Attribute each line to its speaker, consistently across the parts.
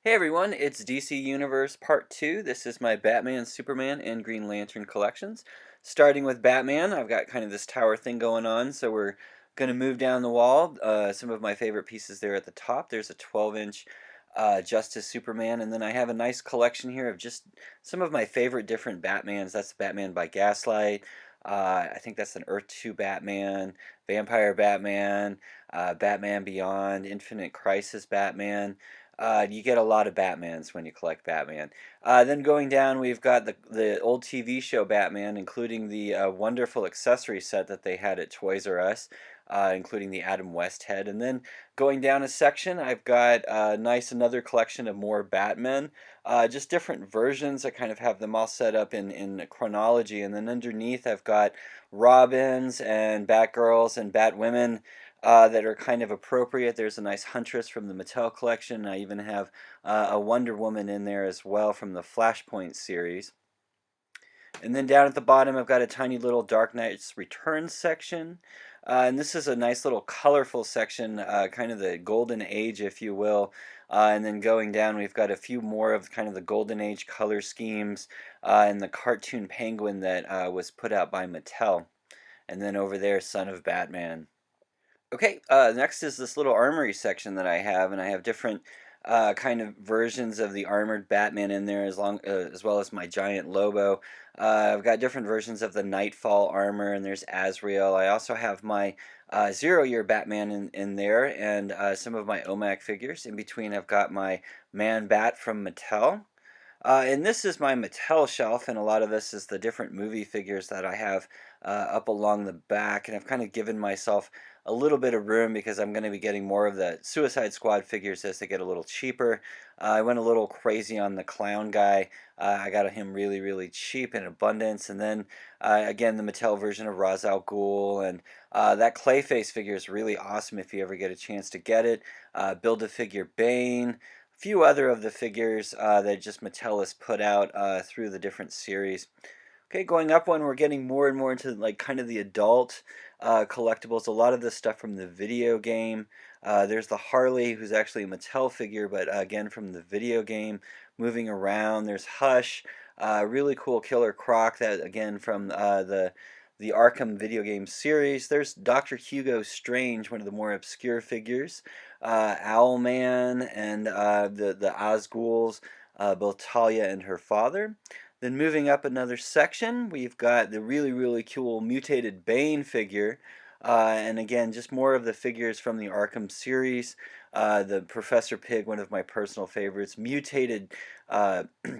Speaker 1: Hey everyone, it's DC Universe Part 2. This is my Batman, Superman, and Green Lantern collections. Starting with Batman, I've got kind of this tower thing going on, so we're going to move down the wall. Some of my favorite pieces there at the top. There's a 12-inch Justice Superman, and then I have a nice collection here of just some of my favorite different Batmans. That's Batman by Gaslight. I think that's an Earth 2 Batman, Vampire Batman, Batman Beyond, Infinite Crisis Batman. You get a lot of Batmans when you collect Batman. Then going down, we've got the old TV show Batman, including the wonderful accessory set that they had at Toys R Us, including the Adam West head. And then going down a section, I've got another collection of more Batmen, just different versions. I kind of have them all set up in chronology. And then underneath, I've got Robins and Batgirls and Batwomen that are kind of appropriate. There's a nice Huntress from the Mattel collection. I even have a Wonder Woman in there as well from the Flashpoint series. And then down at the bottom, I've got a tiny little Dark Knight's Returns section. And this is a nice little colorful section, kind of the golden age, if you will. And then going down, we've got a few more of kind of the golden age color schemes and the cartoon penguin that was put out by Mattel. And then over there, Son of Batman. Okay, next is this little armory section that I have, and I have different kind of versions of the armored Batman in there, as well as my giant Lobo. I've got different versions of the Nightfall armor, and there's Azrael. I also have my Zero-Year Batman in there, and some of my OMAC figures. In between, I've got my Man Bat from Mattel. And this is my Mattel shelf, and a lot of this is the different movie figures that I have up along the back. And I've kind of given myself a little bit of room because I'm going to be getting more of the Suicide Squad figures as they get a little cheaper. I went a little crazy on the clown guy. I got him really, really cheap in abundance. And then, again, the Mattel version of Ra's al Ghul. And that Clayface figure is really awesome if you ever get a chance to get it. Build-A-Figure Bane. Few other of the figures that just Mattel has put out through the different series. Okay, going up one, we're getting more and more into like kind of the adult collectibles. A lot of this stuff from the video game. There's the Harley, who's actually a Mattel figure, but again from the video game, moving around. There's Hush, really cool Killer Croc, that again from the Arkham video game series. There's Dr. Hugo Strange, one of the more obscure figures. Owlman and the Osghouls, both Talia and her father. Then moving up another section, we've got the really, really cool mutated Bane figure. And again, just more of the figures from the Arkham series. The Professor Pig, one of my personal favorites. Mutated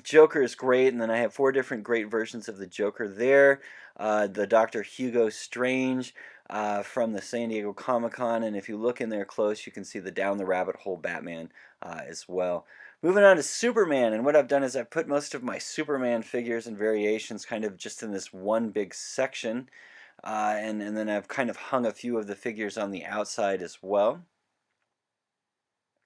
Speaker 1: Joker is great, and then I have 4 different great versions of the Joker there. The Dr. Hugo Strange from the San Diego Comic-Con, and if you look in there close, you can see the Down the Rabbit Hole Batman as well. Moving on to Superman, and what I've done is I've put most of my Superman figures and variations kind of just in this one big section, and then I've kind of hung a few of the figures on the outside as well.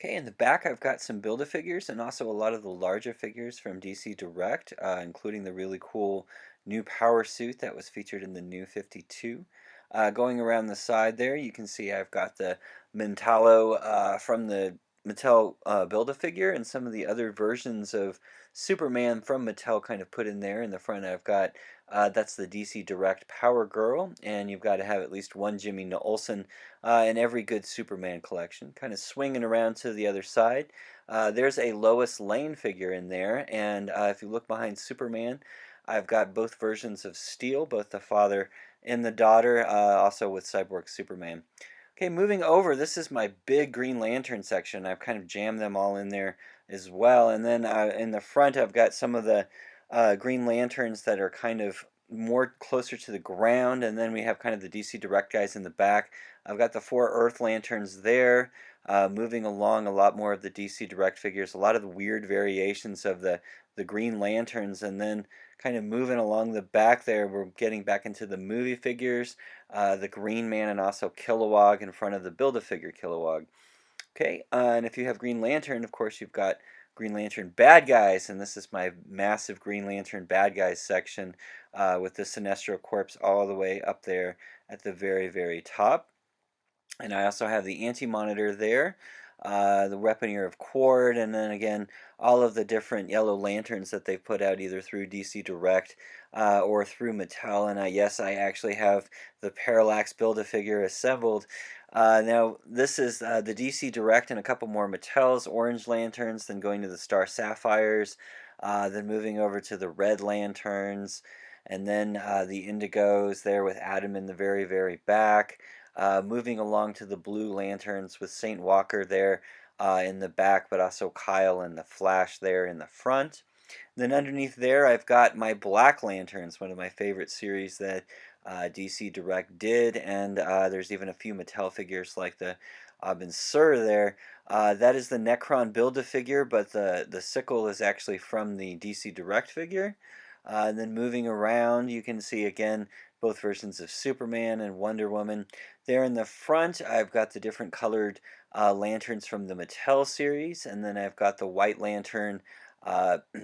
Speaker 1: Okay, in the back I've got some Build-A-Figures and also a lot of the larger figures from DC Direct, including the really cool new power suit that was featured in the new 52. Going around the side there, you can see I've got the Mentalo from the Mattel Build-A-Figure and some of the other versions of Superman from Mattel kind of put in there. In the front I've got, that's the DC Direct Power Girl, and you've got to have at least one Jimmy Olsen in every good Superman collection. Kind of swinging around to the other side. There's a Lois Lane figure in there, and if you look behind Superman, I've got both versions of Steel, both the father and the daughter, also with Cyborg Superman. Okay, moving over, this is my big Green Lantern section. I've kind of jammed them all in there as well. And then in the front, I've got some of the Green Lanterns that are kind of more closer to the ground. And then we have kind of the DC Direct guys in the back. I've got the 4 Earth Lanterns there. Moving along, a lot more of the DC Direct figures, a lot of the weird variations of the Green Lanterns, and then kind of moving along the back there, we're getting back into the movie figures, the Green Man, and also Kilowog in front of the Build-A-Figure Kilowog. Okay, and if you have Green Lantern, of course, you've got Green Lantern Bad Guys, and this is my massive Green Lantern Bad Guys section with the Sinestro Corpse all the way up there at the very, very top. And I also have the Anti-Monitor there. the Weapon of Cord, and then again all of the different yellow lanterns that they've put out either through DC Direct or through Mattel. And yes, I actually have the Parallax Build-A-Figure assembled. Now, this is the DC Direct and a couple more Mattel's orange lanterns, then going to the Star Sapphires, then moving over to the red lanterns, and then the Indigos there with Adam in the very, very back. Moving along to the blue lanterns with Saint Walker there in the back, but also Kyle and the Flash there in the front. Then underneath there, I've got my Black Lanterns, one of my favorite series that DC Direct did, and there's even a few Mattel figures like the Abin Sur there. That is the Necron Build-A-Figure, but the sickle is actually from the DC Direct figure. And then moving around, you can see again both versions of Superman and Wonder Woman. There in the front, I've got the different colored lanterns from the Mattel series, and then I've got the White Lantern,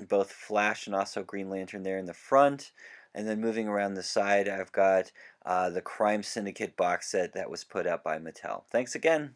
Speaker 1: both Flash and also Green Lantern there in the front. And then moving around the side, I've got the Crime Syndicate box set that was put out by Mattel. Thanks again.